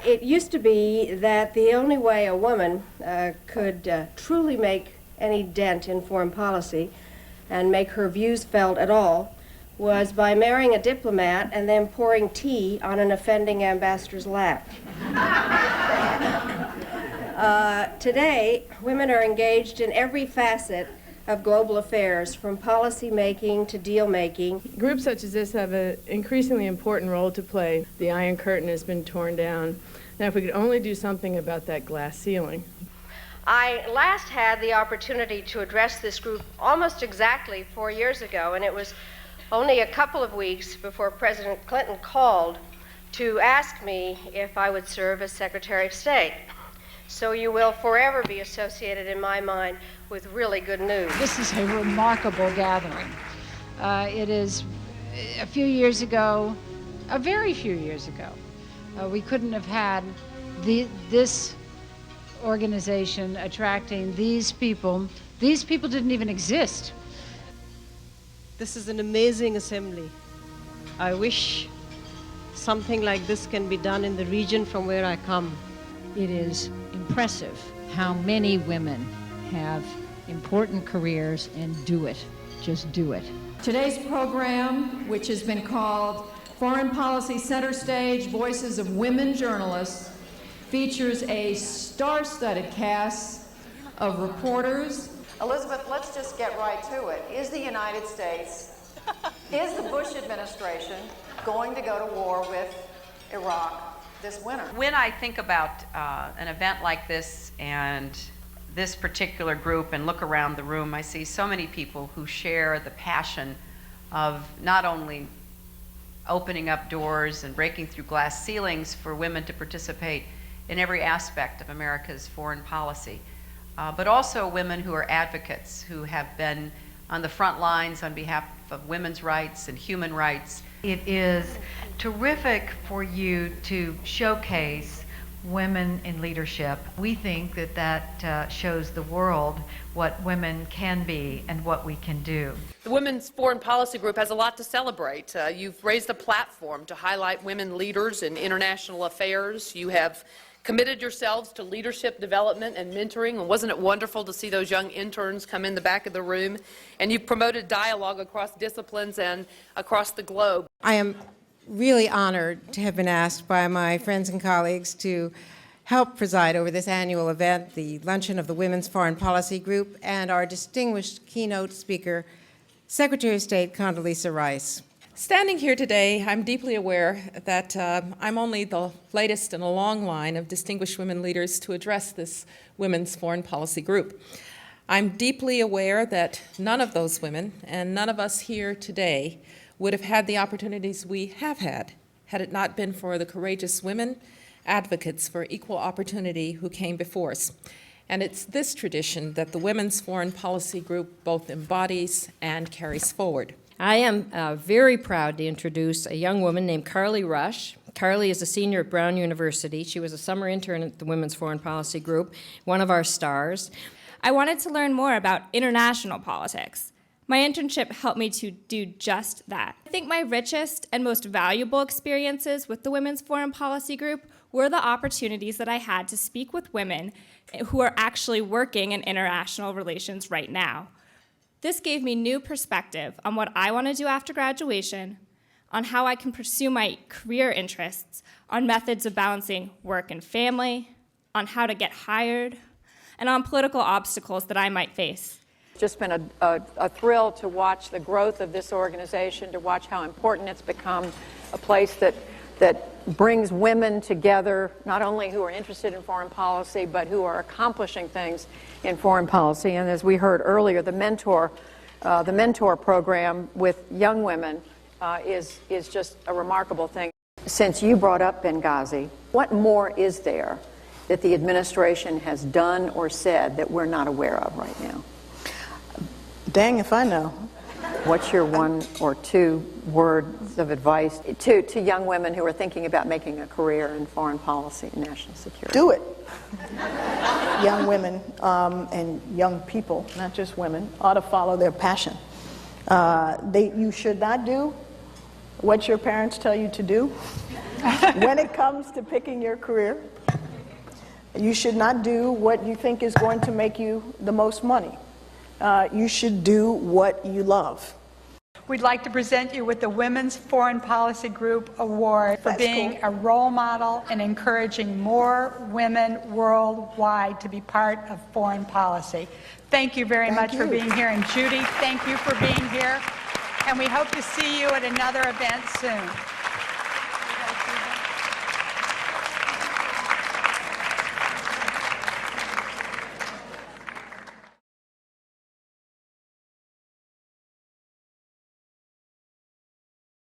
It used to be that the only way a woman could truly make any dent in foreign policy and make her views felt at all was by marrying a diplomat and then pouring tea on an offending ambassador's lap. Today, women are engaged in every facet of global affairs, from policy making to deal making. Groups such as this have an increasingly important role to play. The Iron Curtain has been torn down. Now, if we could only do something about that glass ceiling. I last had the opportunity to address this group almost exactly 4 years ago, and it was only a couple of weeks before President Clinton called to ask me if I would serve as Secretary of State. So you will forever be associated in my mind with really good news. This is a remarkable gathering. It is a few years ago, a very few years ago, we couldn't have had this organization attracting these people. These people didn't even exist. This is an amazing assembly. I wish something like this can be done in the region from where I come. It is impressive how many women have important careers and do it. Just do it. Today's program, which has been called Foreign Policy Center Stage, Voices of Women Journalists, features a star-studded cast of reporters. Elizabeth, let's just get right to it. Is the United States, is the Bush administration going to go to war with Iraq this winter? When I think about an event like this and this particular group and look around the room, I see so many people who share the passion of not only opening up doors and breaking through glass ceilings for women to participate in every aspect of America's foreign policy, but also women who are advocates, who have been on the front lines on behalf of women's rights and human rights. It is terrific for you to showcase women in leadership. We think that that shows the world what women can be and what we can do. The Women's Foreign Policy Group has a lot to celebrate. You've raised a platform to highlight women leaders in international affairs. You have committed yourselves to leadership development and mentoring, and wasn't it wonderful to see those young interns come in the back of the room? And you've promoted dialogue across disciplines and across the globe. I am really honored to have been asked by my friends and colleagues to help preside over this annual event, the luncheon of the Women's Foreign Policy Group, and our distinguished keynote speaker, Secretary of State Condoleezza Rice. Standing here today, I'm deeply aware that I'm only the latest in a long line of distinguished women leaders to address this Women's Foreign Policy Group. I'm deeply aware that none of those women and none of us here today would have had the opportunities we have had it not been for the courageous women advocates for equal opportunity who came before us. And it's this tradition that the Women's Foreign Policy Group both embodies and carries forward. I am very proud to introduce a young woman named Carly Rush. Carly is a senior at Brown University. She was a summer intern at the Women's Foreign Policy Group, one of our stars. I wanted to learn more about international politics. My internship helped me to do just that. I think my richest and most valuable experiences with the Women's Foreign Policy Group were the opportunities that I had to speak with women who are actually working in international relations right now. This gave me new perspective on what I want to do after graduation, on how I can pursue my career interests, on methods of balancing work and family, on how to get hired, and on political obstacles that I might face. It's just been a thrill to watch the growth of this organization, to watch how important it's become, a place that brings women together, not only who are interested in foreign policy, but who are accomplishing things in foreign policy. And as we heard earlier, the mentor program with young women is just a remarkable thing. Since you brought up Benghazi, what more is there that the administration has done or said that we're not aware of right now? Dang if I know. What's your one or two words of advice to young women who are thinking about making a career in foreign policy and national security? Do it. Young women and young people, not just women, ought to follow their passion. You should not do what your parents tell you to do. When it comes to picking your career, you should not do what you think is going to make you the most money. You should do what you love. We'd like to present you with the Women's Foreign Policy Group Award for being a role model and encouraging more women worldwide to be part of foreign policy. Thank you very much for being here. And Judy, thank you for being here. And we hope to see you at another event soon.